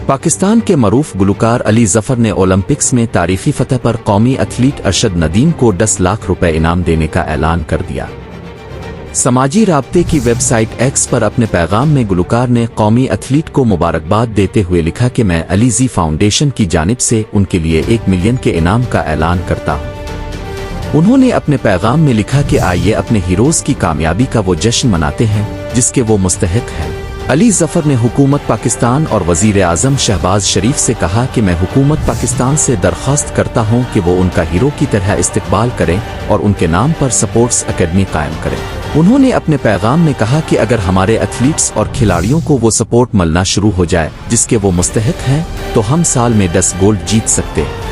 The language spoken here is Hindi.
पाकिस्तान के मरूफ गुलकार अली जफर ने ओलंपिक्स में तारीखी फतह पर कौमी एथलीट अरशद नदीम को 10 लाख रुपए इनाम देने का ऐलान कर दिया। समाजी राब्ते की वेबसाइट एक्स पर अपने पैगाम में गुलकार ने कौमी एथलीट को मुबारकबाद देते हुए लिखा कि मैं अली जी फाउंडेशन की जानिब से उनके लिए 1 मिलियन के इनाम का ऐलान करता हूँ। उन्होंने अपने पैगाम में लिखा कि आइए अपने हीरोज की कामयाबी का वो जश्न मनाते हैं जिसके वो मुस्तहिक हैं। अली जफर ने हुकूमत पाकिस्तान और वजीर आज़म शहबाज शरीफ से कहा कि मैं हुकूमत पाकिस्तान से दरख्वास्त करता हूं कि वो उनका हीरो की तरह इस्तकबाल करें और उनके नाम पर स्पोर्ट्स एकेडमी कायम करें। उन्होंने अपने पैगाम में कहा कि अगर हमारे एथलीट्स और खिलाड़ियों को वो सपोर्ट मिलना शुरू हो जाए जिसके वो मुस्तहिक हैं तो हम साल में 10 गोल्ड जीत सकते हैं।